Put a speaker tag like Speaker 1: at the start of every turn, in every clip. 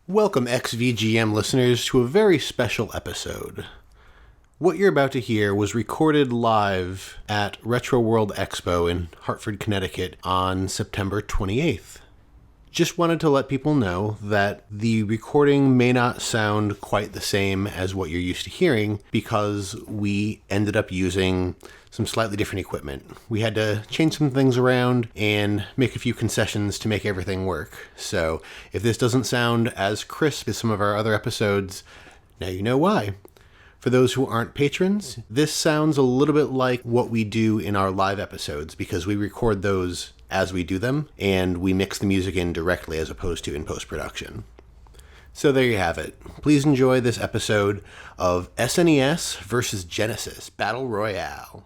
Speaker 1: Welcome, XVGM listeners, to a very special episode. What you're about to hear was recorded live at Retro World Expo in Hartford, Connecticut on September 28th. Just wanted to let people know that the recording may not sound quite the same as what you're used to hearing because we ended up using some slightly different equipment. We had to change some things around and make a few concessions to make everything work. So if this doesn't sound as crisp as some of our other episodes, now you know why. For those who aren't patrons, this sounds a little bit like what we do in our live episodes because we record those as we do them, and we mix the music in directly as opposed to in post-production. So there you have it. Please enjoy this episode of SNES versus Genesis Battle Royale.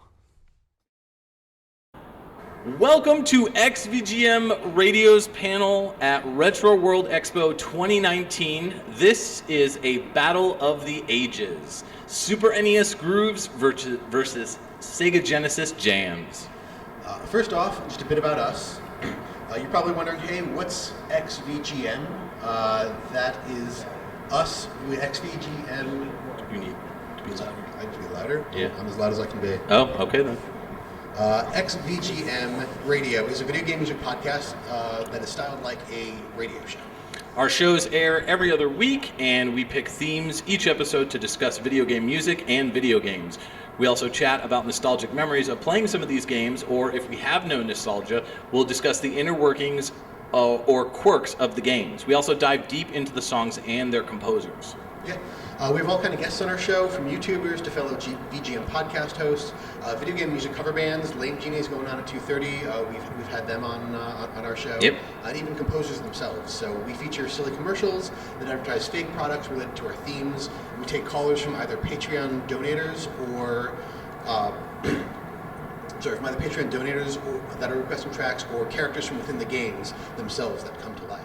Speaker 2: Welcome to XVGM Radio's panel at Retro World Expo 2019. This is a battle of the ages. Super NES grooves versus Sega Genesis jams.
Speaker 1: First off, just a bit about us. You're probably wondering, hey, what's XVGM? That is us with XVGM.
Speaker 2: You need to be louder.
Speaker 1: I need to be louder?
Speaker 2: Yeah.
Speaker 1: I'm as loud as I can be.
Speaker 2: Oh, okay then.
Speaker 1: XVGM Radio is a video game music podcast that is styled like a radio show.
Speaker 2: Our shows air every other week, and we pick themes each episode to discuss video game music and video games. We also chat about nostalgic memories of playing some of these games, or if we have no nostalgia, we'll discuss the inner workings or quirks of the games. We also dive deep into the songs and their composers.
Speaker 1: Yeah. We have all kind of guests on our show, from YouTubers to fellow VGM podcast hosts, video game music cover bands. Lame Genies going on at 2:30. We've had them on our show.
Speaker 2: Yep.
Speaker 1: And even composers themselves. So we feature silly commercials that advertise fake products related to our themes. We take callers from either Patreon donators or that are requesting tracks, or characters from within the games themselves that come to life.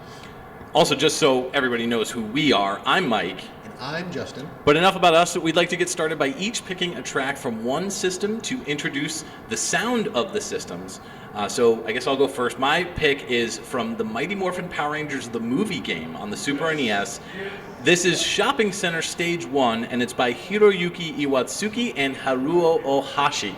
Speaker 2: Also, just so everybody knows who we are, I'm Mike.
Speaker 1: I'm Justin.
Speaker 2: But enough about us. We'd like to get started by each picking a track from one system to introduce the sound of the systems. So I guess I'll go first. My pick is from the Mighty Morphin Power Rangers, the movie game on the Super NES. This is Shopping Center Stage 1, and it's by Hiroyuki Iwatsuki and Haruo Ohashi.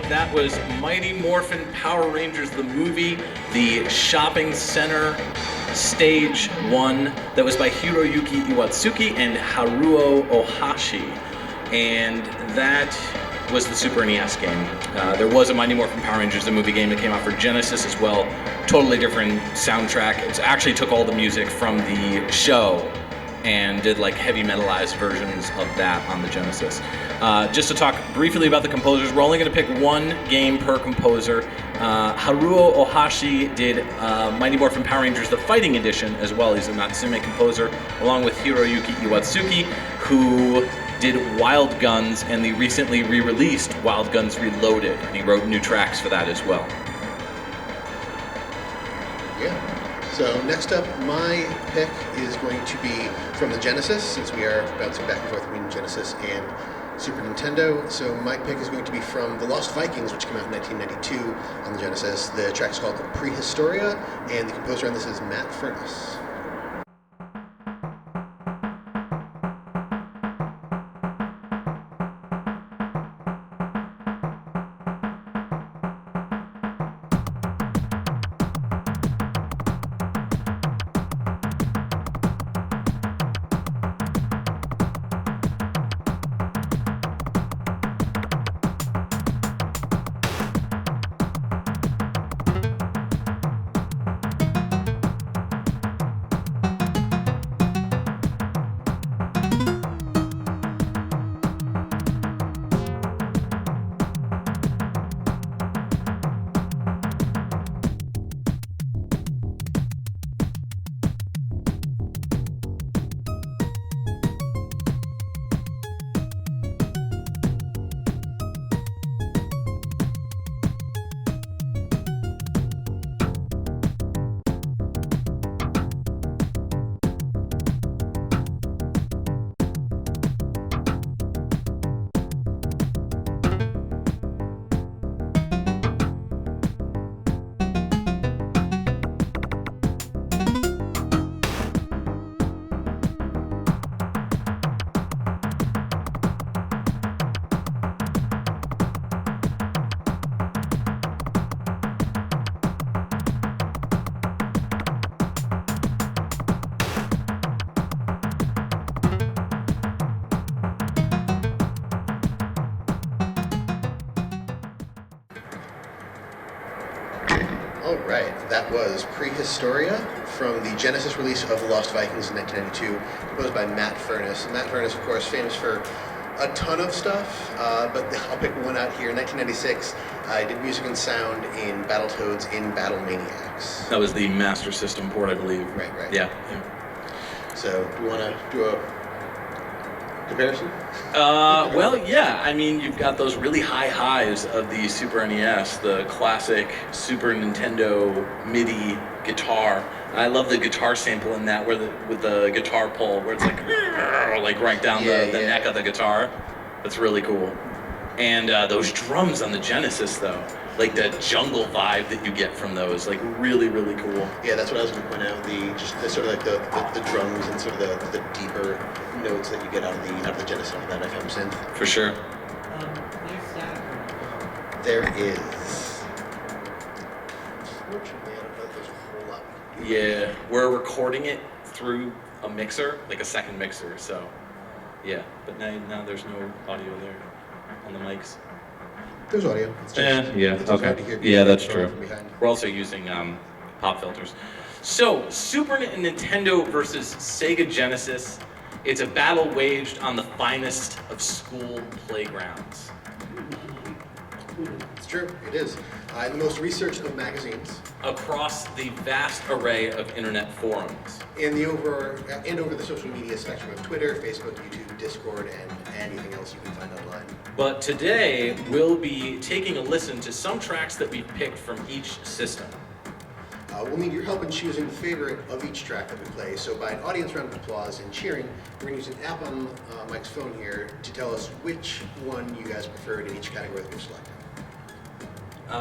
Speaker 2: That was Mighty Morphin Power Rangers, the movie, the Shopping Center Stage 1. That was by Hiroyuki Iwatsuki and Haruo Ohashi. And that was the Super NES game. There was a Mighty Morphin Power Rangers, the movie game, that came out for Genesis as well. Totally different soundtrack. It actually took all the music from the show and did like heavy metalized versions of that on the Genesis. Just to talk briefly about the composers, we're only going to pick one game per composer. Haruo Ohashi did Mighty Morphin Power Rangers, the Fighting Edition, as well. He's a Natsume composer, along with Hiroyuki Iwatsuki, who did Wild Guns and the recently re-released Wild Guns Reloaded, and he wrote new tracks for that as well.
Speaker 1: Yeah. So next up, my pick is going to be from the Genesis, since we are bouncing back and forth between Genesis and Super Nintendo. So my pick is going to be from The Lost Vikings, which came out in 1992 on the Genesis. The track is called Prehistoria, and the composer on this is Matt Furness. Alright, that was Prehistoria from the Genesis release of The Lost Vikings in 1992, composed by Matt Furness. Matt Furness, of course, famous for a ton of stuff, but I'll pick one out here. In 1996, I did music and sound in Battletoads in Battle Maniacs.
Speaker 2: That was the Master System port, I believe.
Speaker 1: Right.
Speaker 2: Yeah.
Speaker 1: So, do you want to do a comparison?
Speaker 2: Well, yeah. I mean, you've got those really high highs of the Super NES, the classic Super Nintendo MIDI guitar. And I love the guitar sample in that, with the guitar pull, where it's like right down the neck of the guitar. That's really cool. And those drums on the Genesis, though, like the jungle vibe that you get from those, like really, really cool.
Speaker 1: Yeah, that's what I was going to point out. The sort of like the drums and sort of the deeper notes that you get out of the Genesis of that FM synth.
Speaker 2: For sure.
Speaker 3: There's static.
Speaker 1: There is. Unfortunately, I don't know if there's a whole lot.
Speaker 2: Yeah, we're recording it through a mixer, like a second mixer. So, yeah. But now there's no audio there on the mics.
Speaker 1: There's audio. It's just, it's just hard to hear
Speaker 2: Yeah, that's true.
Speaker 1: from behind.
Speaker 2: We're also using pop filters. So, Super Nintendo versus Sega Genesis. It's a battle waged on the finest of school playgrounds.
Speaker 1: It's true. It is. In the most researched of magazines.
Speaker 2: Across the vast array of internet forums.
Speaker 1: Over the social media spectrum of Twitter, Facebook, YouTube, Discord, and anything else you can find online.
Speaker 2: But today, we'll be taking a listen to some tracks that we've picked from each system.
Speaker 1: We'll need your help in choosing the favorite of each track that we play. So by an audience round of applause and cheering, we're going to use an app on Mike's phone here to tell us which one you guys preferred in each category that we've selected.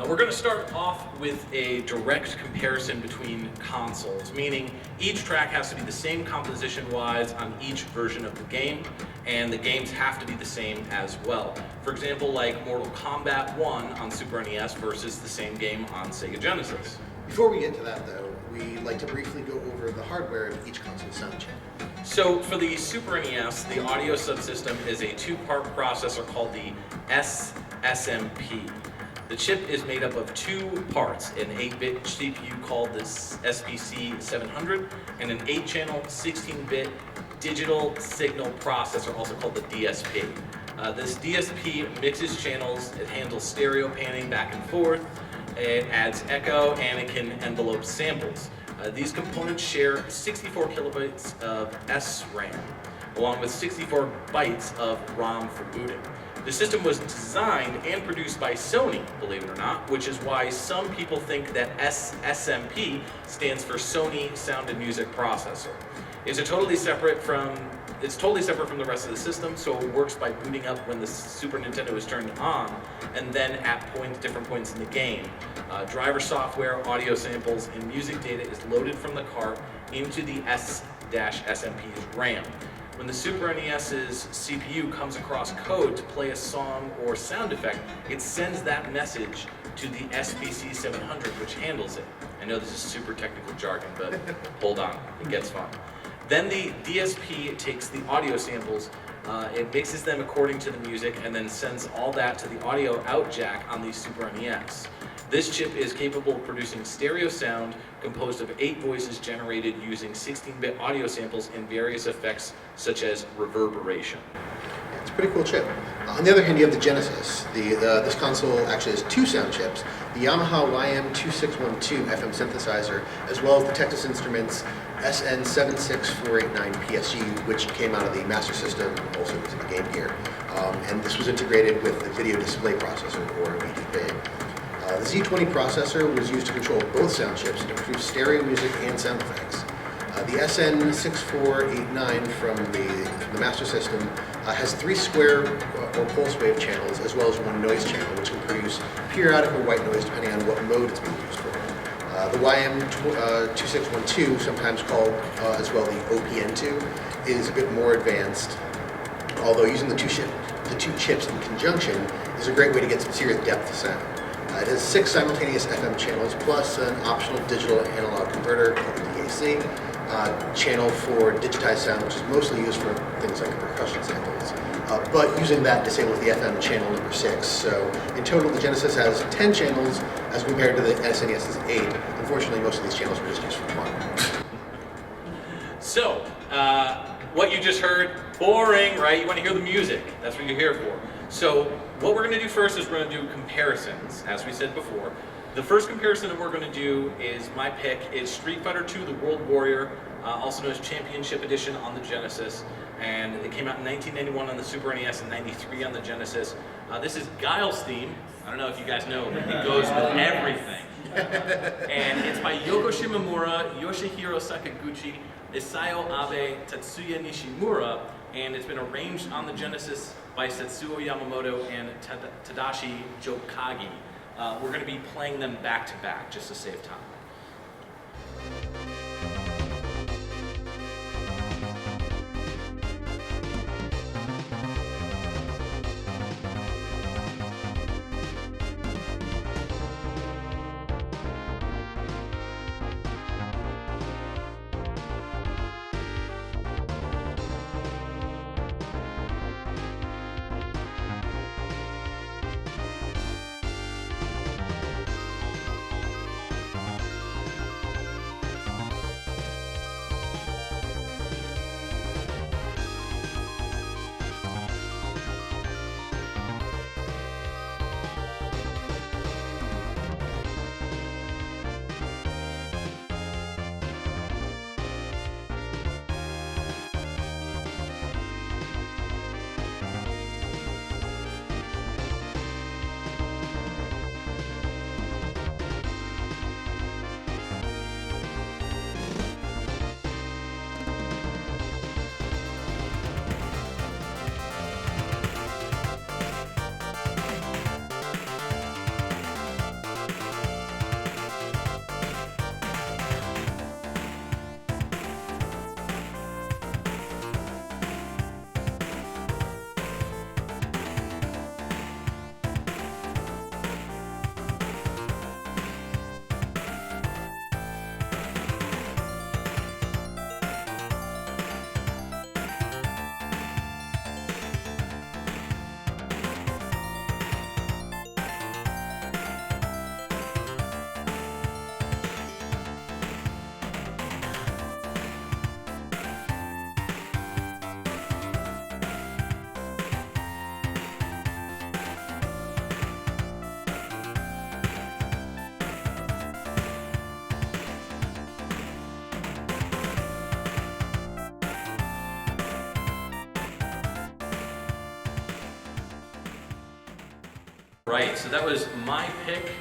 Speaker 2: We're going to start off with a direct comparison between consoles, meaning each track has to be the same composition-wise on each version of the game, and the games have to be the same as well. For example, like Mortal Kombat 1 on Super NES versus the same game on Sega Genesis.
Speaker 1: Before we get to that, though, we like to briefly go over the hardware of each console sound chip.
Speaker 2: So for the Super NES, the audio subsystem is a two-part processor called the SMP. The chip is made up of two parts, an 8-bit CPU called the SPC 700 and an 8-channel 16-bit digital signal processor, also called the DSP. This DSP mixes channels, it handles stereo panning back and forth, it adds echo, and it can envelope samples. These components share 64 kilobytes of SRAM, along with 64 bytes of ROM for booting. The system was designed and produced by Sony, believe it or not, which is why some people think that SMP stands for Sony Sound and Music Processor. It's totally separate from the rest of the system, so it works by booting up when the Super Nintendo is turned on, and then at different points in the game. Driver software, audio samples, and music data is loaded from the cart into the S-SMP's RAM. When the Super NES's CPU comes across code to play a song or sound effect, it sends that message to the SPC 700, which handles it. I know this is super technical jargon, but hold on, it gets fun. Then the DSP takes the audio samples, it mixes them according to the music, and then sends all that to the audio out jack on the Super NES. This chip is capable of producing stereo sound composed of 8 voices generated using 16-bit audio samples and various effects such as reverberation.
Speaker 1: It's a pretty cool chip. On the other hand, you have the Genesis. This console actually has 2 sound chips, the Yamaha YM2612 FM synthesizer, as well as the Texas Instruments SN76489 PSG, which came out of the Master System, also into the Game Gear. And this was integrated with the Video Display Processor, or VDP. The Z20 processor was used to control both sound chips to produce stereo music and sound effects. The SN6489 from the Master System has 3 square or pulse wave channels, as well as 1 noise channel, which can produce periodic or white noise depending on what mode it's being used for. The YM2612, sometimes called as well the OPN2, is a bit more advanced, although using the two chips in conjunction is a great way to get some serious depth to sound. It has 6 simultaneous FM channels, plus an optional digital analog converter called the DAC, channel for digitized sound, which is mostly used for things like percussion samples. But using that disables the FM channel number 6. So in total, the Genesis has 10 channels as compared to the SNES's 8. Unfortunately, most of these channels are just used for fun.
Speaker 2: So, what you just heard, boring, right? You want to hear the music. That's what you're here for. So, what we're going to do first is we're going to do comparisons, as we said before. The first comparison that we're going to do is my pick. It's Street Fighter II: The World Warrior, also known as Championship Edition on the Genesis. And it came out in 1991 on the Super NES and 93 on the Genesis. This is Guile's theme. I don't know if you guys know, but it goes with everything. And it's by Yoko Shimomura, Yoshihiro Sakaguchi, Isao Abe, Tatsuya Nishimura, and it's been arranged on the Genesis by Setsuo Yamamoto and Tadashi Jokagi. We're going to be playing them back to back just to save time. Right, so that was my pick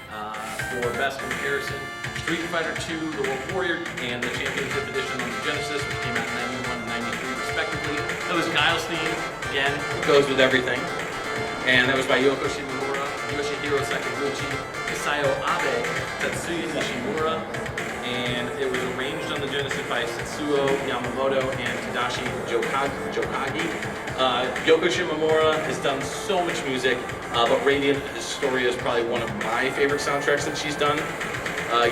Speaker 2: for best comparison. Street Fighter II, The World Warrior, and the Championship Edition on the Genesis, which came out in 91 and 93 respectively. That was Guile's theme, again, it goes with everything. And that was by Yoko Shimomura, Yoshihiro Sakaguchi, Isayo Abe, Tetsuya Nishimura, and it was arranged on the Genesis by Setsuo Yamamoto and Tadashi Jokagi. Yoko Shimomura has done so much music, but Radiant Historia is probably one of my favorite soundtracks that she's done.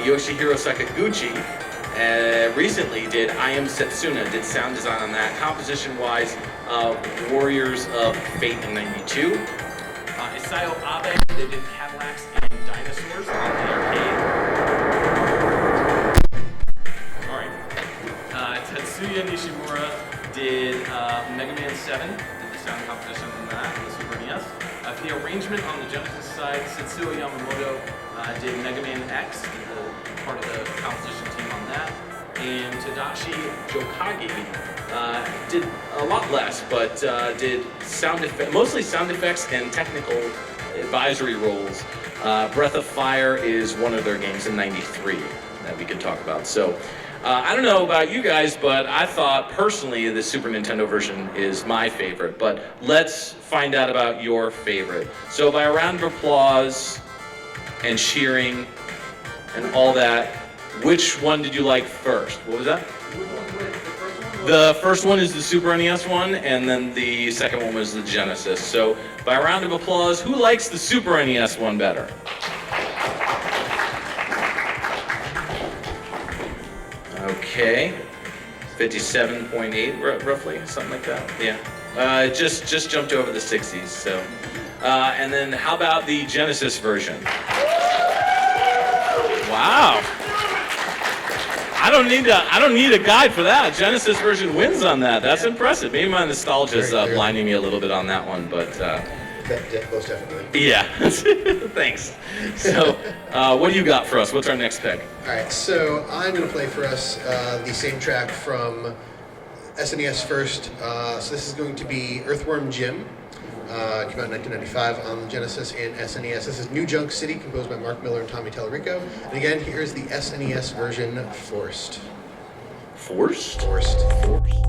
Speaker 2: Yoshihiro Sakaguchi recently did I Am Setsuna, did sound design on that. Composition-wise, Warriors of Fate in 92. Isayo Abe, they did Cadillacs and Dinosaurs on the arcade. Alright. Tetsuya Nishimura did Mega Man 7, did the sound composition on that on the Super NES. For the arrangement on the Genesis side, Setsuo Yamamoto did Mega Man X, did the part of the composition team on that. And Tadashi Jokagi did a lot less, but did mostly sound effects and technical advisory roles. Breath of Fire is one of their games in 93 that we could talk about. So I don't know about you guys, but I thought personally the Super Nintendo version is my favorite, but let's find out about your favorite. So by a round of applause and cheering and all that, which one did you like first? What was that? The first one is the Super NES one, and then the second one was the Genesis. So by a round of applause, who likes the Super NES one better? Okay, 57.8 roughly, something like that. Yeah, just jumped over the 60s. So, and then how about the Genesis version? Wow. I don't need a guide for that. Genesis version wins on that. That's impressive. Maybe my nostalgia is blinding me a little bit on that one, but
Speaker 4: most definitely.
Speaker 2: Yeah. Thanks. So, what do you got for us? What's our next pick?
Speaker 4: All right, so I'm going to play for us the same track from SNES first. So this is going to be Earthworm Jim. Came out in 1995 on the Genesis and SNES. This is New Junk City, composed by Mark Miller and Tommy Tallarico. And again, here's the SNES version, Forced.
Speaker 2: Forced?
Speaker 4: Forced.
Speaker 2: Forced.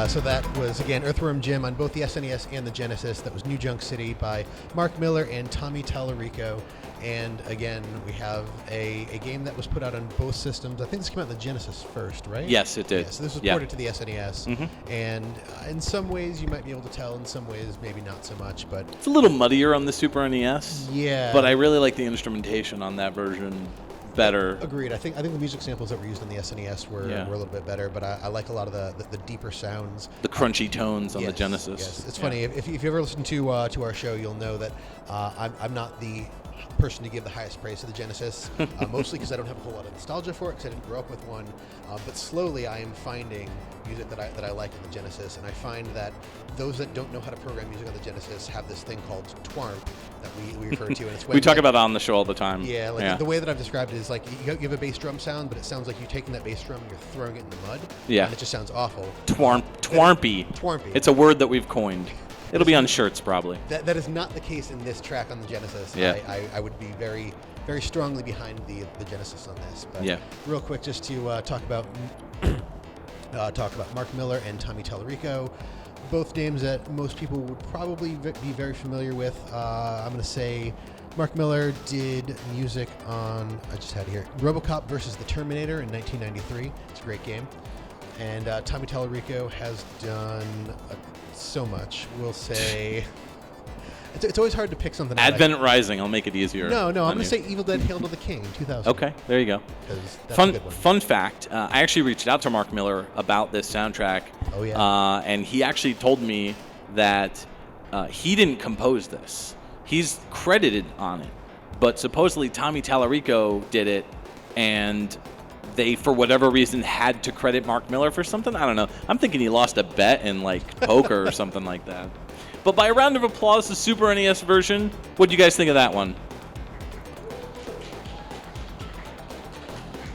Speaker 4: So that was, again, Earthworm Jim on both the SNES and the Genesis. That was New Junk City by Mark Miller and Tommy Tallarico. And again, we have a game that was put out on both systems. I think this came out on the Genesis first, right?
Speaker 5: Yes, it did.
Speaker 4: Yeah, so this was ported to the SNES. And in some ways, you might be able to tell. In some ways, maybe not so much. But
Speaker 5: it's a little muddier on the Super NES.
Speaker 4: Yeah.
Speaker 5: But I really like the instrumentation on that version better.
Speaker 4: Agreed. I think the music samples that were used on the SNES were a little bit better, but I like a lot of the deeper sounds.
Speaker 5: The crunchy tones on the Genesis.
Speaker 4: Yes, it's funny. If you ever listen to our show, you'll know that I'm not the person to give the highest praise to the Genesis, mostly because I don't have a whole lot of nostalgia for it, because I didn't grow up with one. But slowly, I am finding music that I like in the Genesis, and I find that those that don't know how to program music on the Genesis have this thing called twarp that we refer to, and it's when,
Speaker 5: we talk about it on the show all the time.
Speaker 4: Yeah, the way that I've described it is like you have a bass drum sound, but it sounds like you're taking that bass drum and you're throwing it in the mud.
Speaker 5: Yeah,
Speaker 4: and it just sounds awful.
Speaker 5: Twarmpy.
Speaker 4: It's
Speaker 5: a word that we've coined. It'll be on shirts probably.
Speaker 4: That is not the case in this track on the Genesis.
Speaker 5: Yeah.
Speaker 4: I would be very, very strongly behind the Genesis on this. But
Speaker 5: yeah.
Speaker 4: Real quick, just to talk about Mark Miller and Tommy Tallarico, both names that most people would probably be very familiar with. I'm going to say Mark Miller did music on, I just had it here, RoboCop versus the Terminator in 1993. It's a great game. And Tommy Tallarico has done so much. We'll say it's always hard to pick something.
Speaker 5: Advent Rising. I'll make it easier.
Speaker 4: No. I'm going to say Evil Dead: Hail to the King in 2000.
Speaker 5: Okay, there you go. Fun fact. I actually reached out to Mark Miller about this soundtrack.
Speaker 4: Oh yeah.
Speaker 5: And he actually told me that he didn't compose this. He's credited on it, but supposedly Tommy Tallarico did it, and they, for whatever reason, had to credit Mark Miller for something. I don't know. I'm thinking he lost a bet in like poker or something like that. But by a round of applause, the Super NES version. What do you guys think of that one?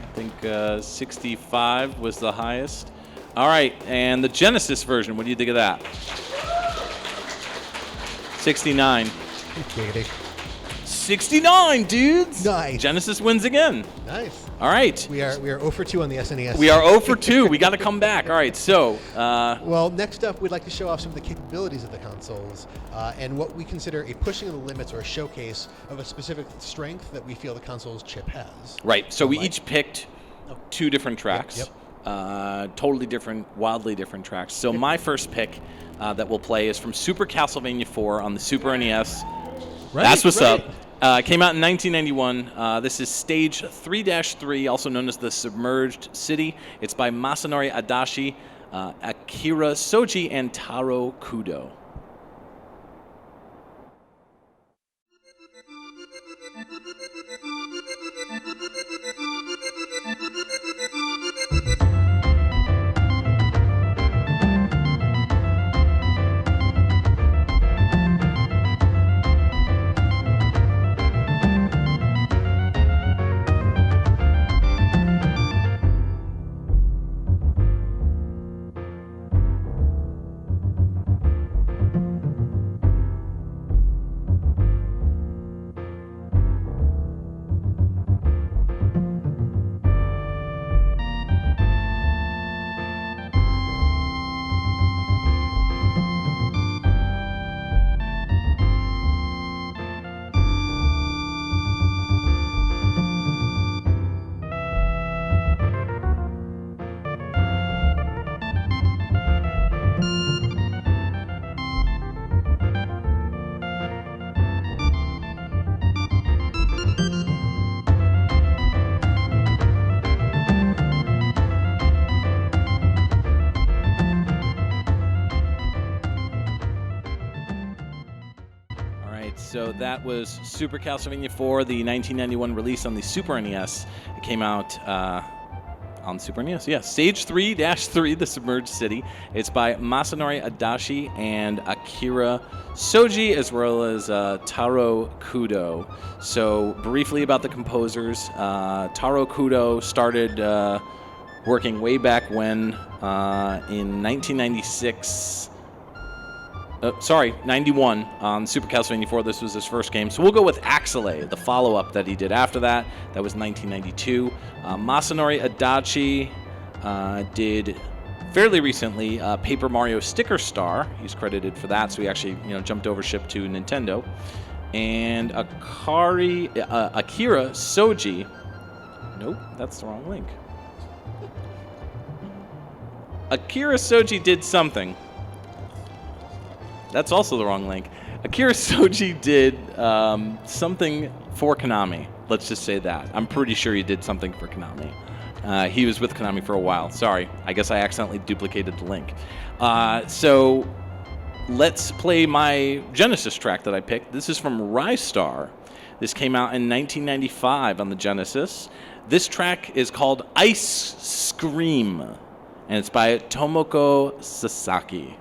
Speaker 5: I think 65 was the highest. All right, and the Genesis version. What do you think of that? 69. 69, dudes.
Speaker 4: Nice.
Speaker 5: Genesis wins again.
Speaker 4: Nice.
Speaker 5: All right.
Speaker 4: We are 0 for 2 on the SNES.
Speaker 5: We are 0 for 2. We got to come back. All right. So.
Speaker 4: Well, next up, we'd like to show off some of the capabilities of the consoles and what we consider a pushing of the limits or a showcase of a specific strength that we feel the console's chip has.
Speaker 5: Right. So we each picked 2 different tracks.
Speaker 4: Yep.
Speaker 5: Totally different, wildly different tracks. So my first pick that we'll play is from Super Castlevania 4 on the Super NES.
Speaker 4: Right,
Speaker 5: That's what's up. Came out in 1991. This is Stage 3-3, also known as the Submerged City. It's by Masanori Adachi, Akira Soji, and Taro Kudo. So that was Super Castlevania 4, the 1991 release on the Super NES. It came out on Super NES, yeah. Stage 3-3, The Submerged City. It's by Masanori Adachi and Akira Soji, as well as Taro Kudo. So briefly about the composers. Taro Kudo started working way back when in 1996. 91 on Super Castlevania 4. This was his first game. So we'll go with Axelay, the follow-up that he did after that. That was 1992. Masanori Adachi did fairly recently, Paper Mario Sticker Star. He's credited for that, so he actually jumped over ship to Nintendo. And Akira Soji. Nope, that's the wrong link. Akira Soji did something. That's also the wrong link. Akira Soji did something for Konami. Let's just say that. I'm pretty sure he did something for Konami. He was with Konami for a while. Sorry, I guess I accidentally duplicated the link. So let's play my Genesis track that I picked. This is from Rystar. This came out in 1995 on the Genesis. This track is called Ice Scream, and it's by Tomoko Sasaki.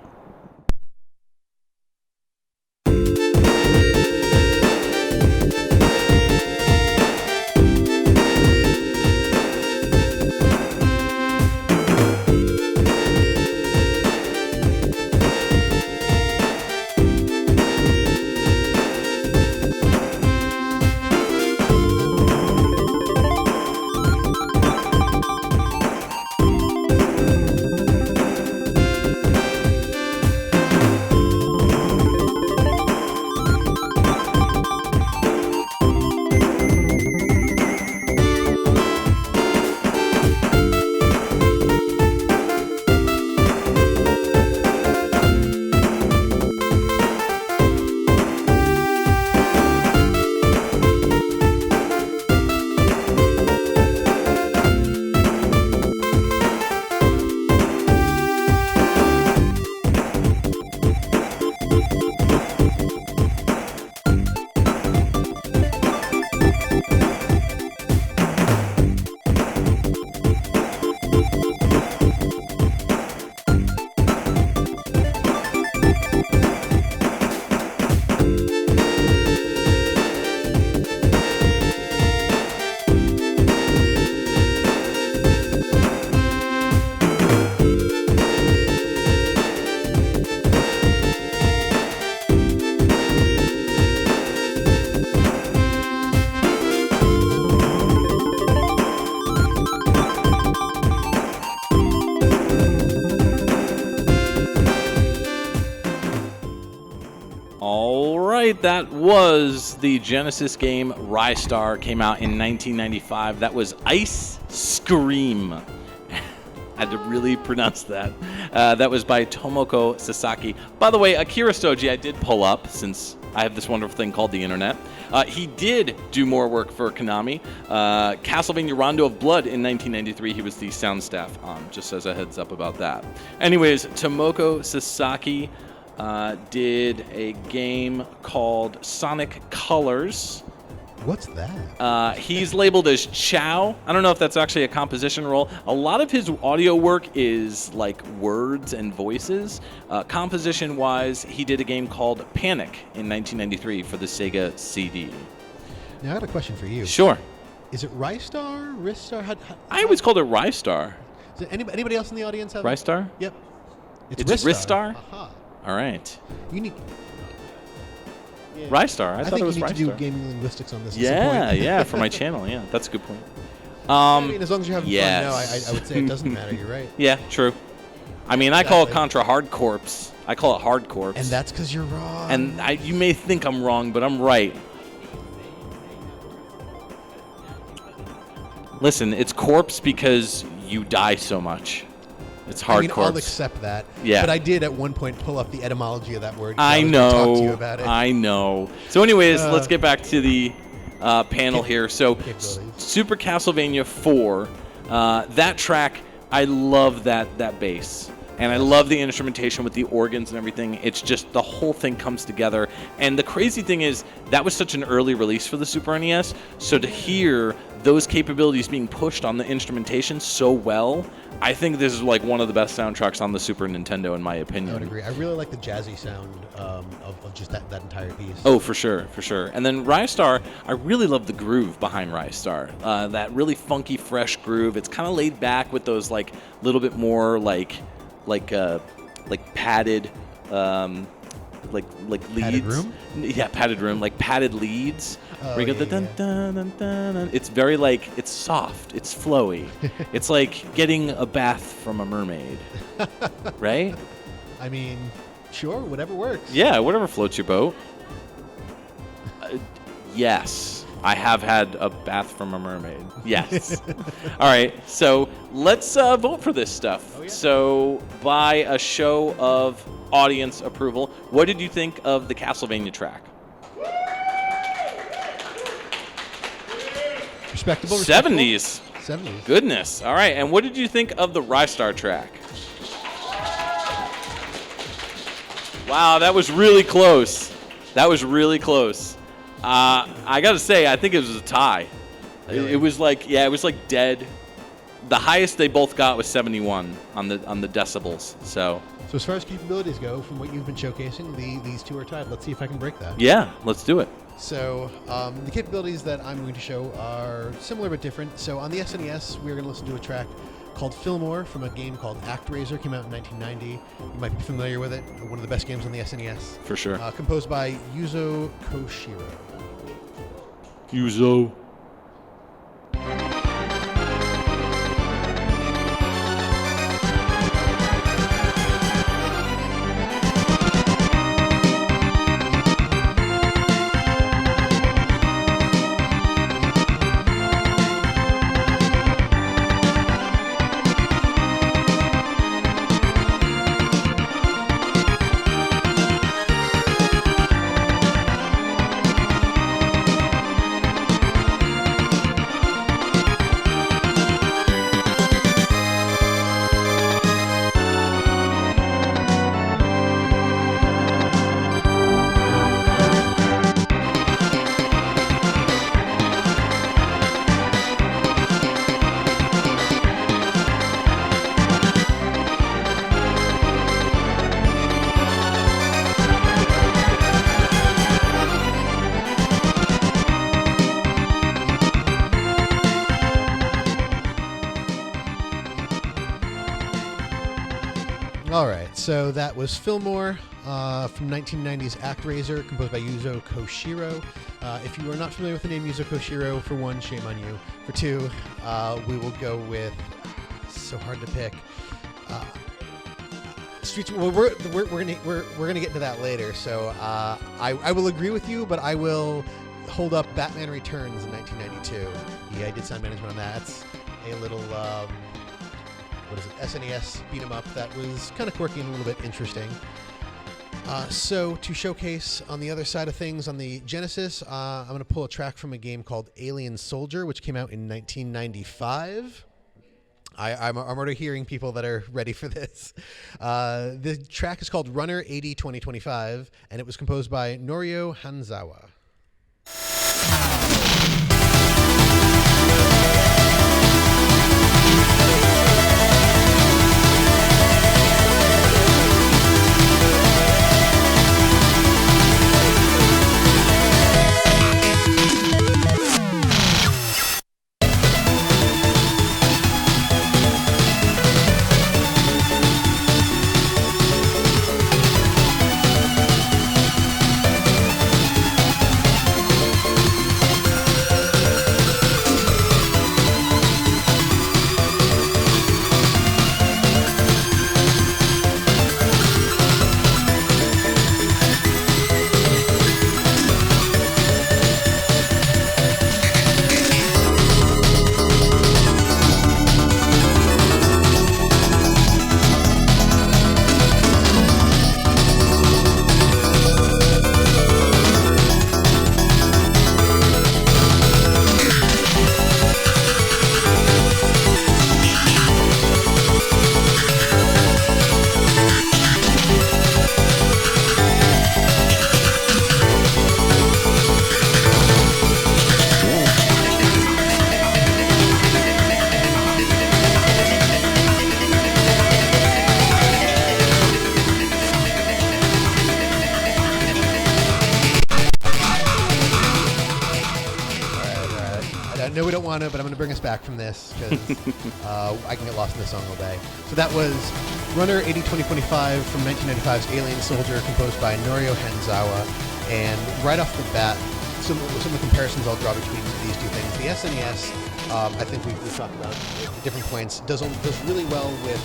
Speaker 5: That was the Genesis game Rystar. Came out in 1995. That was Ice Scream. I had to really pronounce that. That was by Tomoko Sasaki. By the way, Akira Soji I did pull up since I have this wonderful thing called the internet. He did do more work for Konami. Castlevania Rondo of Blood in 1993, he was the sound staff on, just as a heads up about that. Anyways, Tomoko Sasaki did a game called Sonic Colors.
Speaker 4: What's that?
Speaker 5: He's labeled as Chow. I don't know if that's actually a composition role. A lot of his audio work is like words and voices. Composition-wise, he did a game called Panic in 1993 for the Sega CD.
Speaker 4: Now, I got a question for you.
Speaker 5: Sure.
Speaker 4: Is it Rystar? Ristar?
Speaker 5: I always called it Rystar.
Speaker 4: Is it anybody else in the audience have
Speaker 5: Rystar?
Speaker 4: Yep.
Speaker 5: It's Ristar?
Speaker 4: Aha.
Speaker 5: All right.
Speaker 4: Unique.
Speaker 5: Rystar. I thought it was
Speaker 4: Rystar. I think you need to do gaming linguistics on this. Yeah,
Speaker 5: for my channel. Yeah, that's a good point.
Speaker 4: I mean, as long as you're having fun, no, I would say it doesn't matter. You're right.
Speaker 5: Yeah, true. I mean, I call it Contra Hard Corps. I call it Hard Corps.
Speaker 4: And that's because you're wrong.
Speaker 5: And you may think I'm wrong, but I'm right. Listen, it's corpse because you die so much. It's hard corpse.
Speaker 4: I'll accept that.
Speaker 5: Yeah.
Speaker 4: But I did at one point pull up the etymology of that word.
Speaker 5: I
Speaker 4: know.
Speaker 5: Talk
Speaker 4: to you about it.
Speaker 5: I know. So anyways, let's get back to the panel here. So Super Castlevania 4, that track, I love that bass. And I love the instrumentation with the organs and everything. It's just the whole thing comes together. And the crazy thing is, that was such an early release for the Super NES. So to hear those capabilities being pushed on the instrumentation so well, I think this is like one of the best soundtracks on the Super Nintendo, in my opinion.
Speaker 4: I would agree. I really like the jazzy sound of just that entire piece.
Speaker 5: Oh, for sure. And then Rystar, I really love the groove behind Rystar. That really funky, fresh groove. It's kind of laid back with those like little bit more like padded leads.
Speaker 1: Padded room?
Speaker 5: Yeah, padded room, like padded leads.
Speaker 1: Oh,
Speaker 5: where you get the dun, dun dun dun dun. It's very it's soft, it's flowy. It's like getting a bath from a mermaid, right?
Speaker 1: I mean, sure, whatever works.
Speaker 5: Yeah, whatever floats your boat. Yes, I have had a bath from a mermaid. Yes. All right, so let's vote for this stuff.
Speaker 1: Oh, yeah.
Speaker 5: So, by a show of audience approval, what did you think of the Castlevania track?
Speaker 1: Respectable.
Speaker 5: 70s.
Speaker 1: 70s.
Speaker 5: Goodness. All right, and what did you think of the Rystar track? Wow, that was really close. That was really close. I gotta say, I think it was a tie.
Speaker 1: Really?
Speaker 5: It was it was like dead. The highest they both got was 71 on the decibels. So
Speaker 1: as far as capabilities go, from what you've been showcasing, these two are tied. Let's see if I can break that.
Speaker 5: yeah, let's do it.
Speaker 1: So the capabilities that I'm going to show are similar but different. So on the SNES, we're going to listen to a track called Fillmore from a game called ActRaiser, came out in 1990. You might be familiar with it. One of the best games on the SNES.
Speaker 5: For sure.
Speaker 1: Composed by Yuzo Koshiro.
Speaker 5: Yuzo.
Speaker 1: All right, so that was Fillmore from 1990's ActRaiser, composed by Yuzo Koshiro. If you are not familiar with the name Yuzo Koshiro, for one, shame on you. For two, we will go with so hard to pick. Streets. Well, we're gonna get into that later. So I will agree with you, but I will hold up Batman Returns in 1992. Yeah, I did sound management on that. That's a little. What is it? SNES beat 'em up that was kind of quirky and a little bit interesting. So to showcase on the other side of things on the Genesis, I'm going to pull a track from a game called Alien Soldier, which came out in 1995. I'm already hearing people that are ready for this. The track is called Runner 80-2025, and it was composed by Norio Hanzawa.
Speaker 4: No, we don't want to, but I'm going to bring us back from this because I can get lost in this song all day. So that was Runner 802025 from 1995's Alien Soldier, composed by Norio Hanzawa. And right off the bat, some of the comparisons I'll draw between these two things. The SNES, I think we've talked about at different points, does really well with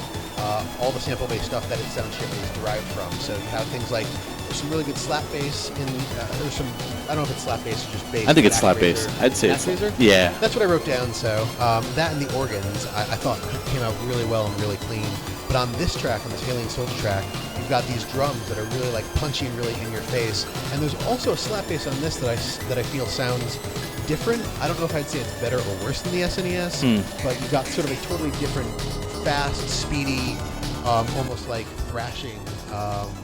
Speaker 4: all the sample-based stuff that its sound chip is derived from. So you have things like there's some really good slap bass in there's some, I don't know if it's slap bass or just bass.
Speaker 5: I think it's slap bass. I'd say it's yeah.
Speaker 4: That's what I wrote down. So that and the organs I thought came out really well and really clean. But on this track, on this Alien Soldier track, you've got these drums that are really like punchy and really in your face. And there's also a slap bass on this that I feel sounds different. I don't know if I'd say it's better or worse than the SNES, but you've got sort of a totally different, fast, speedy, almost like thrashing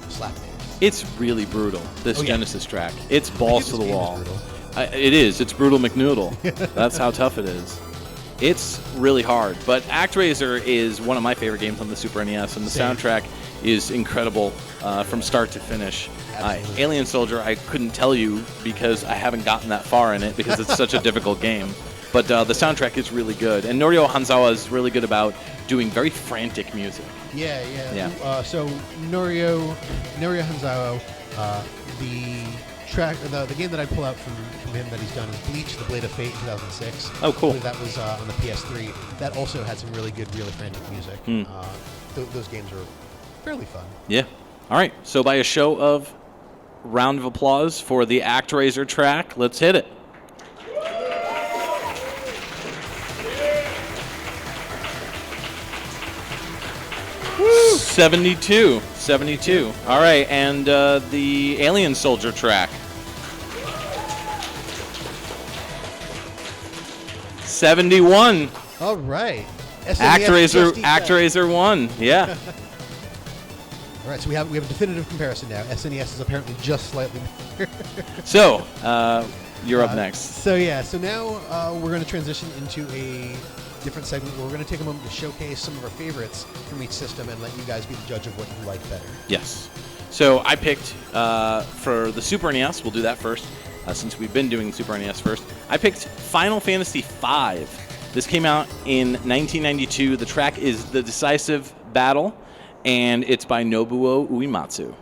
Speaker 4: slap bass.
Speaker 5: It's really brutal, this Genesis track. It's balls to the wall.
Speaker 4: It
Speaker 5: is. It's brutal McNoodle. That's how tough it is. It's really hard. But ActRaiser is one of my favorite games on the Super NES, and the soundtrack is incredible from start to finish. Alien Soldier, I couldn't tell you because I haven't gotten that far in it because it's such a difficult game. But the soundtrack is really good. And Norio Hanzawa is really good about doing very frantic music.
Speaker 4: Yeah. So Norio Hanzawa, the track, the game that I pull out from him that he's done is Bleach: The Blade of Fate in 2006.
Speaker 5: Oh, cool.
Speaker 4: That was on the PS3. That also had some really good, really frantic music. Those games were fairly fun.
Speaker 5: Yeah. All right. So by a show of round of applause for the ActRaiser track, let's hit it. Woo! 72. All right, and the Alien Soldier track. 71.
Speaker 4: All right.
Speaker 5: ActRaiser 1. Yeah.
Speaker 4: All right, so we have a definitive comparison now. SNES is apparently just slightly better.
Speaker 5: So, you're up next.
Speaker 4: So now we're going to transition into a different segment where we're going to take a moment to showcase some of our favorites from each system and let you guys be the judge of what you like better.
Speaker 5: Yes. So I picked, for the Super NES, we'll do that first, since we've been doing the Super NES first. I picked Final Fantasy V. This came out in 1992. The track is The Decisive Battle, and it's by Nobuo Uematsu.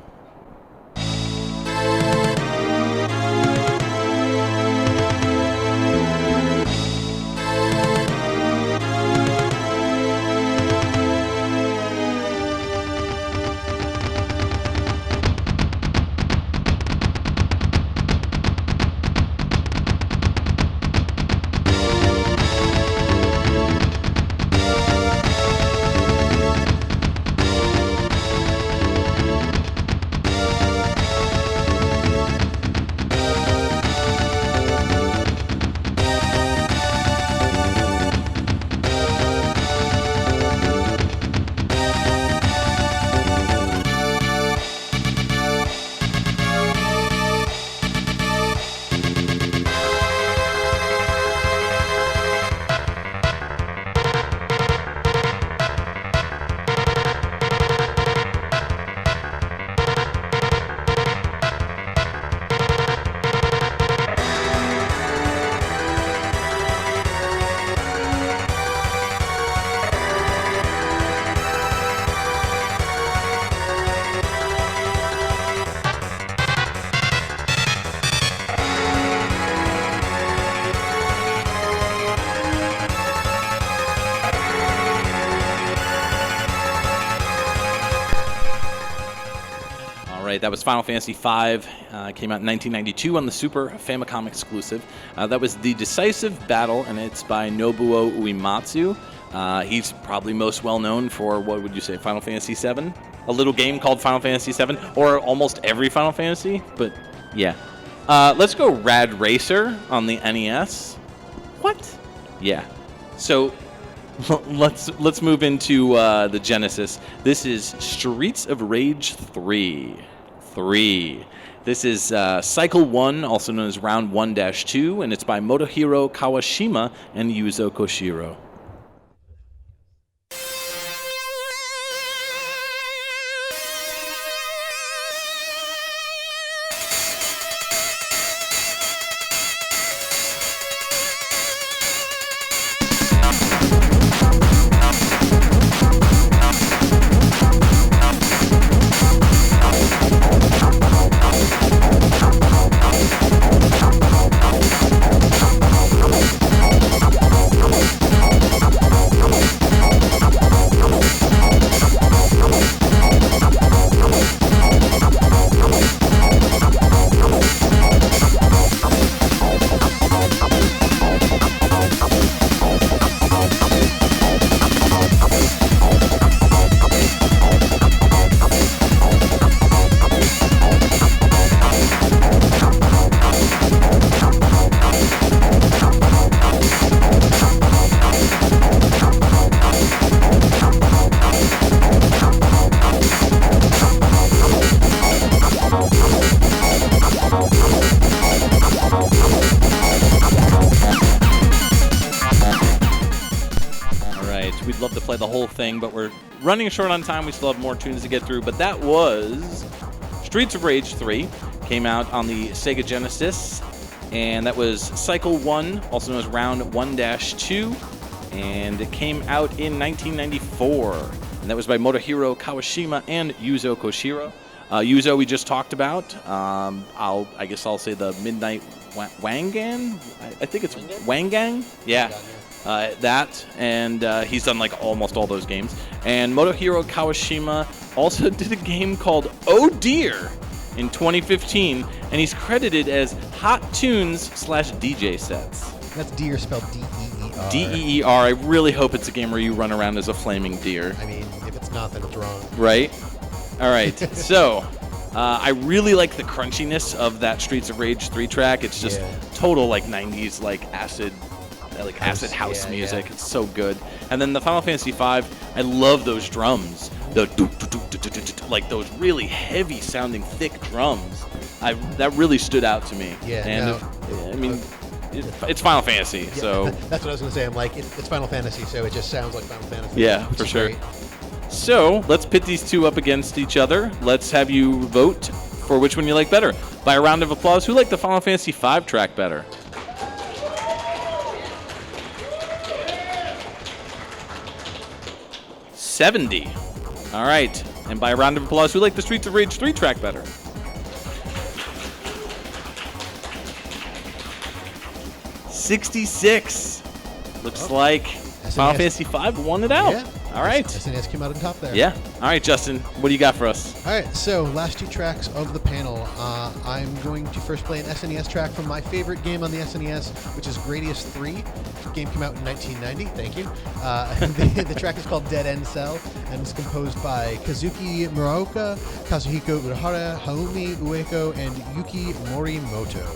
Speaker 5: That was Final Fantasy V. Came out in 1992 on the Super Famicom exclusive. That was The Decisive Battle, and it's by Nobuo Uematsu. He's probably most well known for, what would you say, Final Fantasy VII? A little game called Final Fantasy VII, or almost every Final Fantasy, but yeah. Let's go Rad Racer on the NES. What? Yeah. So let's move into the Genesis. This is Streets of Rage 3. This is Cycle 1, also known as Round 1-2, and it's by Motohiro Kawashima and Yuzo Koshiro. We'd love to play the whole thing, but we're running short on time. We still have more tunes to get through. But that was Streets of Rage 3. Came out on the Sega Genesis, and that was Cycle 1, also known as Round 1-2, and it came out in 1994. And that was by Motohiro Kawashima and Yuzo Koshiro. Yuzo we just talked about. I guess I'll say the Midnight Wangan? I think it's Wangang? Yeah. That, and he's done like almost all those games. And Motohiro Kawashima also did a game called Oh Dear in 2015, and he's credited as Hot Tunes/DJ Sets.
Speaker 6: That's deer spelled D-E-E-R.
Speaker 5: D-E-E-R. I really hope it's a game where you run around as a flaming deer.
Speaker 6: I mean, if it's not, then it's wrong.
Speaker 5: Right? All right. So, I really like the crunchiness of that Streets of Rage 3 track. It's just total like 90s like acid house music. Yeah. It's so good. And then the Final Fantasy V, I love those drums. The like those really heavy sounding thick drums. That really stood out to me.
Speaker 6: Yeah.
Speaker 5: And I mean, it's Final Fantasy, so
Speaker 6: that's what I was gonna say. I'm like, it's Final Fantasy, so it just sounds like Final Fantasy.
Speaker 5: Yeah, for sure. Great. So let's pit these two up against each other. Let's have you vote for which one you like better. By a round of applause, who liked the Final Fantasy V track better? $70. All right. And by a round of applause, who liked the Streets of Rage 3 track better? $66. Looks like Final Fantasy V won it out.
Speaker 6: Yeah.
Speaker 5: All right.
Speaker 6: SNES came out on top there.
Speaker 5: Yeah. All right, Justin, what do you got for us?
Speaker 6: All right, so last two tracks of the panel. I'm going to first play an SNES track from my favorite game on the SNES, which is Gradius 3. The game came out in 1990. Thank you. The track is called Dead End Cell, and it's composed by Kazuki Muraoka, Kazuhiko Urahara, Haumi Ueko, and Yuki Morimoto.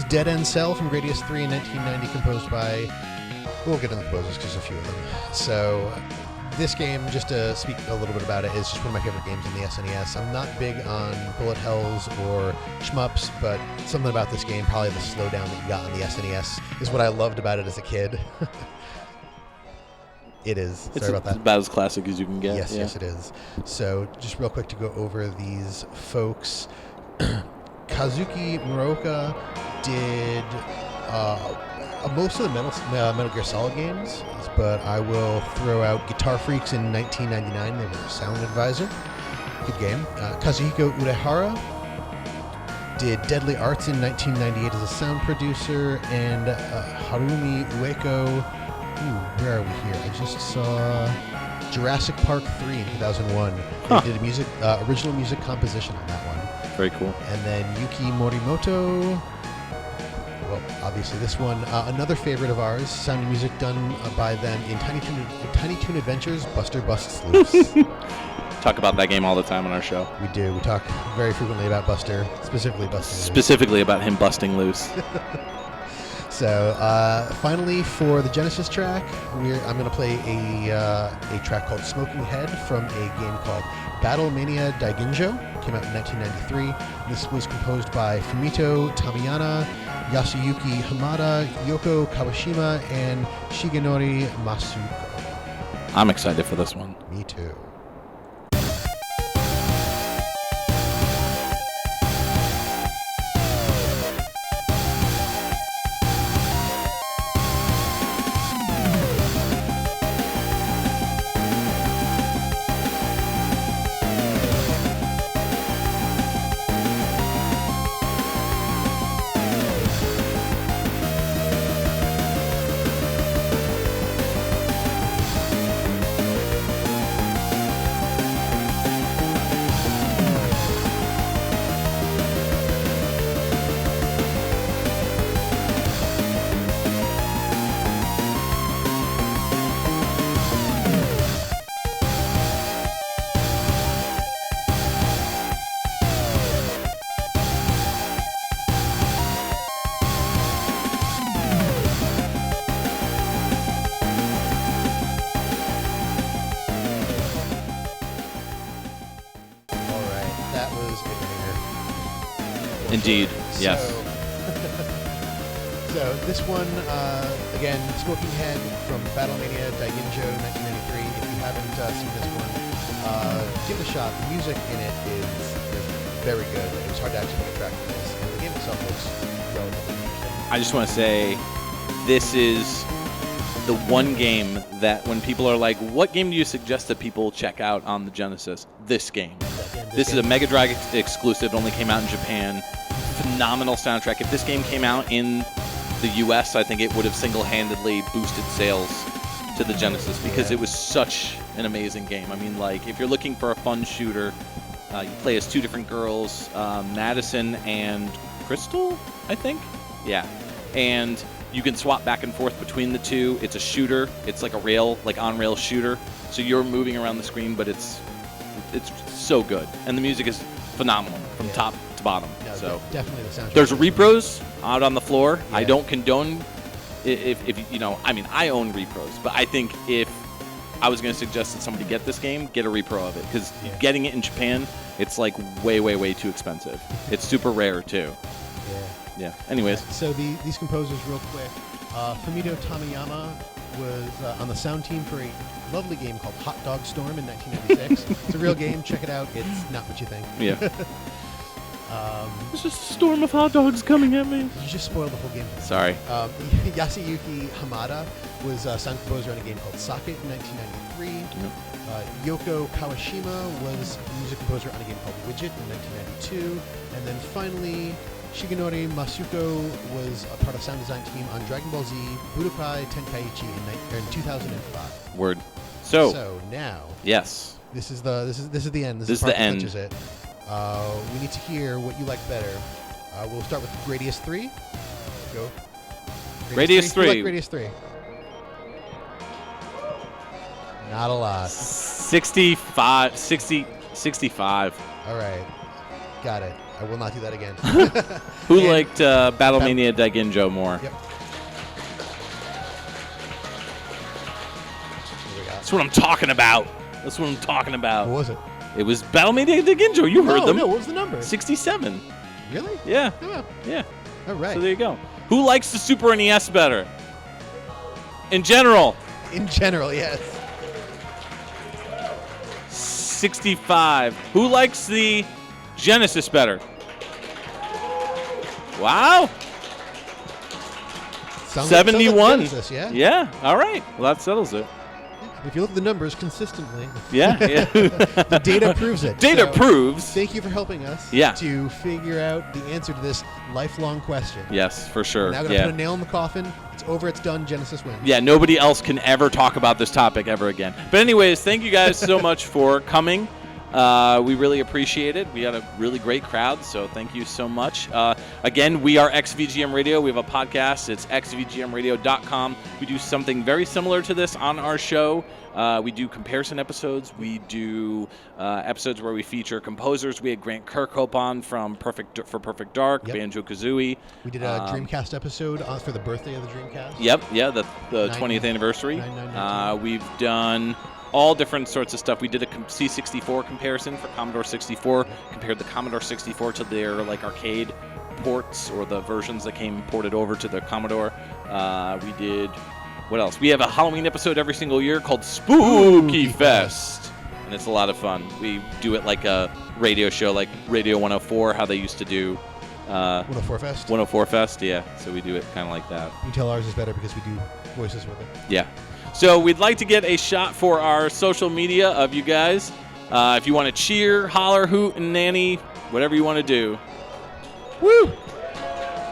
Speaker 6: Dead End Cell from Gradius 3 in 1990, composed by... We'll get into the composers because there's a few of them. So, this game, just to speak a little bit about it, is just one of my favorite games in the SNES. I'm not big on bullet hells or shmups, but something about this game, probably the slowdown that you got on the SNES, is what I loved about it as a kid. It is. Sorry about that.
Speaker 5: It's about as classic as you can get.
Speaker 6: Yes, it is. So, just real quick to go over these folks. Kazuki Muraoka did most of the Metal Gear Solid games, but I will throw out Guitar Freaks in 1999. They were a sound advisor. Good game. Kazuhiko Urahara did Deadly Arts in 1998 as a sound producer, and Harumi Ueko. Ooh, where are we here? I just saw Jurassic Park 3 in 2001. They did a original music composition on that one.
Speaker 5: Very cool.
Speaker 6: And then Yuki Morimoto. Well, obviously this one, another favorite of ours, sound and music done by them in Tiny Toon Adventures, Buster Busts Loose.
Speaker 5: Talk about that game all the time on our show.
Speaker 6: We do. We talk very frequently about Buster, specifically Busting Loose.
Speaker 5: Specifically about him busting loose.
Speaker 6: So, finally, for the Genesis track, I'm going to play a track called Smoking Head from a game called Battle Mania Daiginjo. It came out in 1993. This was composed by Fumito Tamiyana, Yasuyuki Hamada, Yoko Kawashima, and Shigenori Masuko.
Speaker 5: I'm excited for this one.
Speaker 6: Me too.
Speaker 5: Indeed, yes.
Speaker 6: So this one, again, Smoking Head from Battle Mania Daiginjo 1993. If you haven't seen this one, give it a shot. The music in it is very good. It was hard to actually get a track for this, and the game itself looks relatively interesting.
Speaker 5: I just want to say, this is the one game that when people are like, what game do you suggest that people check out on the Genesis? This game. This is a Mega Drive exclusive. It only came out in Japan. Phenomenal soundtrack. If this game came out in the US, I think it would have single-handedly boosted sales to the Genesis because it was such an amazing game. I mean, like, if you're looking for a fun shooter, you play as two different girls, Madison and Crystal, I think? Yeah. And you can swap back and forth between the two. It's a shooter. It's like a on-rail shooter. So you're moving around the screen, but it's so good. And the music is phenomenal from top to bottom.
Speaker 6: No,
Speaker 5: so
Speaker 6: definitely the soundtrack.
Speaker 5: There's repros out on the floor.
Speaker 6: Yeah.
Speaker 5: I don't condone if you know, I mean, I own repros, but I think if I was going to suggest that somebody get this game, get a repro of it, because getting it in Japan, it's like way too expensive. It's super rare too. Yeah. Anyways.
Speaker 6: So these composers, real quick. Fumito Tamiyama was on the sound team for a lovely game called Hot Dog Storm in 1996. It's a real game. Check it out. It's not what you think.
Speaker 5: Yeah. It's just a storm of hot dogs coming at me.
Speaker 6: You just spoiled the whole game.
Speaker 5: Sorry.
Speaker 6: Yasuyuki Hamada was a sound composer on a game called Socket in 1993. Yep. Yoko Kawashima was a music composer on a game called Widget in 1992. And then finally, Shigenori Masuko was a part of sound design team on Dragon Ball Z Budokai Tenkaichi in 2005.
Speaker 5: Word. So
Speaker 6: now,
Speaker 5: yes,
Speaker 6: this is the end.
Speaker 5: This is the end.
Speaker 6: Touches it. We need to hear what you like better. We'll start with Gradius 3. Go.
Speaker 5: Gradius 3.
Speaker 6: Like Gradius 3. Not a lot.
Speaker 5: 65.
Speaker 6: All right. Got it. I will not do that again.
Speaker 5: Who liked Battle Mania Daiginjo more?
Speaker 6: Yep.
Speaker 5: That's what I'm talking about.
Speaker 6: What was it?
Speaker 5: It was Battle Mania Daiginjo. You heard them.
Speaker 6: No, what was the number?
Speaker 5: 67.
Speaker 6: Really?
Speaker 5: Yeah.
Speaker 6: Oh,
Speaker 5: Yeah.
Speaker 6: all right.
Speaker 5: So there you go. Who likes the Super NES better? In general.
Speaker 6: In general, yes.
Speaker 5: 65. Who likes the Genesis better? Wow.
Speaker 6: Sounds
Speaker 5: 71.
Speaker 6: Like Genesis, yeah?
Speaker 5: Yeah. All right. Well, that settles it.
Speaker 6: If you look at the numbers consistently,
Speaker 5: Yeah.
Speaker 6: the data proves it.
Speaker 5: Data
Speaker 6: So,
Speaker 5: proves.
Speaker 6: Thank you for helping us
Speaker 5: Yeah.
Speaker 6: to figure out the answer to this lifelong question.
Speaker 5: Yes, for sure.
Speaker 6: We're now going to put a nail in the coffin. It's over. It's done. Genesis wins.
Speaker 5: Yeah, nobody else can ever talk about this topic ever again. But anyways, thank you guys so much for coming. We really appreciate it. We had a really great crowd, so thank you so much. Again, we are XVGM Radio. We have a podcast. It's xvgmradio.com. We do something very similar to this on our show. We do comparison episodes. We do episodes where we feature composers. We had Grant Kirkhope on from Perfect Dark,
Speaker 6: Yep.
Speaker 5: Banjo-Kazooie.
Speaker 6: We did a Dreamcast episode for the birthday of the Dreamcast.
Speaker 5: Yep, yeah, the 20th anniversary.
Speaker 6: 9/9/19.
Speaker 5: We've done all different sorts of stuff. We did a C64 comparison for Commodore 64, compared the Commodore 64 to their like arcade ports or the versions that came ported over to the Commodore. We did, what else? We have a Halloween episode every single year called Spooky Fest, and it's a lot of fun. We do it like a radio show, like Radio 104, how they used to do
Speaker 6: 104 Fest.
Speaker 5: 104 Fest, yeah. So we do it kind of like that.
Speaker 6: You can tell ours is better because we do voices with it.
Speaker 5: Yeah. So we'd like to get a shot for our social media of you guys. If you want to cheer, holler, hoot, and nanny, whatever you want to do.
Speaker 6: Woo!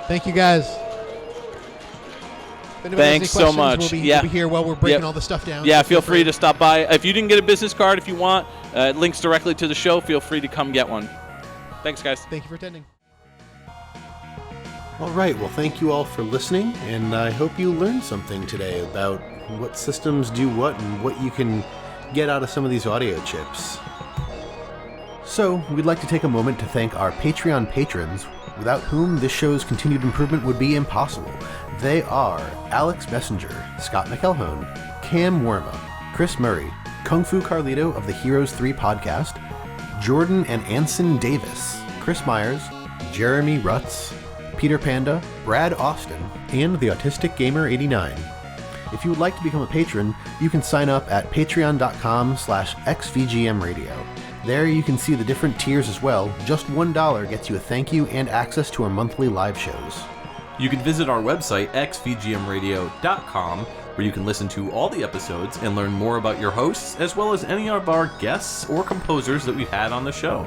Speaker 6: Thank you, guys. If anyone has any
Speaker 5: Thanks so
Speaker 6: questions,
Speaker 5: much.
Speaker 6: We'll be,
Speaker 5: Yeah.
Speaker 6: we'll be here while we're breaking
Speaker 5: Yep.
Speaker 6: all the stuff down.
Speaker 5: Yeah, feel free to stop by. If you didn't get a business card, if you want, links directly to the show, feel free to come get one. Thanks, guys.
Speaker 6: Thank you for attending.
Speaker 1: All right, well, thank you all for listening, and I hope you learned something today about what systems do what and what you can get out of some of these audio chips. So, we'd like to take a moment to thank our Patreon patrons, without whom this show's continued improvement would be impossible. They are Alex Messenger, Scott McElhone, Cam Worma, Chris Murray, Kung Fu Carlito of the Heroes 3 podcast, Jordan and Anson Davis, Chris Myers, Jeremy Rutz, Peter Panda, Brad Austin, and the Autistic Gamer 89. If you would like to become a patron, you can sign up at patreon.com/xvgmradio. There you can see the different tiers as well. Just $1 gets you a thank you and access to our monthly live shows.
Speaker 7: You can visit our website, xvgmradio.com, where you can listen to all the episodes and learn more about your hosts, as well as any of our guests or composers that we've had on the show.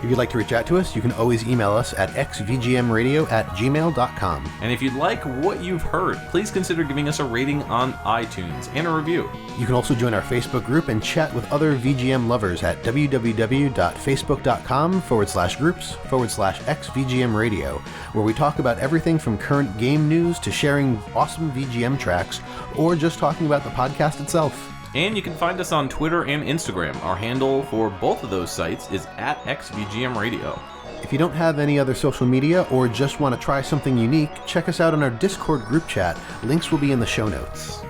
Speaker 1: If you'd like to reach out to us, you can always email us at xvgmradio@gmail.com.
Speaker 7: And if you'd like what you've heard, please consider giving us a rating on iTunes and a review.
Speaker 1: You can also join our Facebook group and chat with other VGM lovers at www.facebook.com/groups/xvgmradio, where we talk about everything from current game news to sharing awesome VGM tracks, or just talking about the podcast itself.
Speaker 7: And you can find us on Twitter and Instagram. Our handle for both of those sites is @xvgmradio.
Speaker 1: If you don't have any other social media or just want to try something unique, check us out on our Discord group chat. Links will be in the show notes.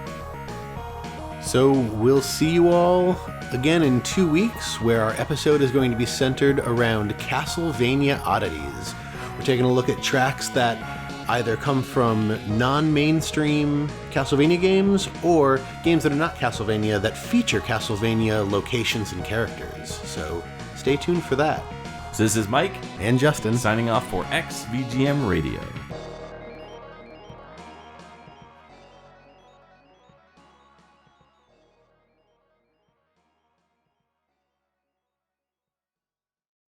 Speaker 1: So we'll see you all again in 2 weeks, where our episode is going to be centered around Castlevania oddities. We're taking a look at tracks that either come from non-mainstream Castlevania games or games that are not Castlevania that feature Castlevania locations and characters. So stay tuned for that.
Speaker 7: So this is Mike
Speaker 1: And Justin.
Speaker 7: signing off for XVGM Radio.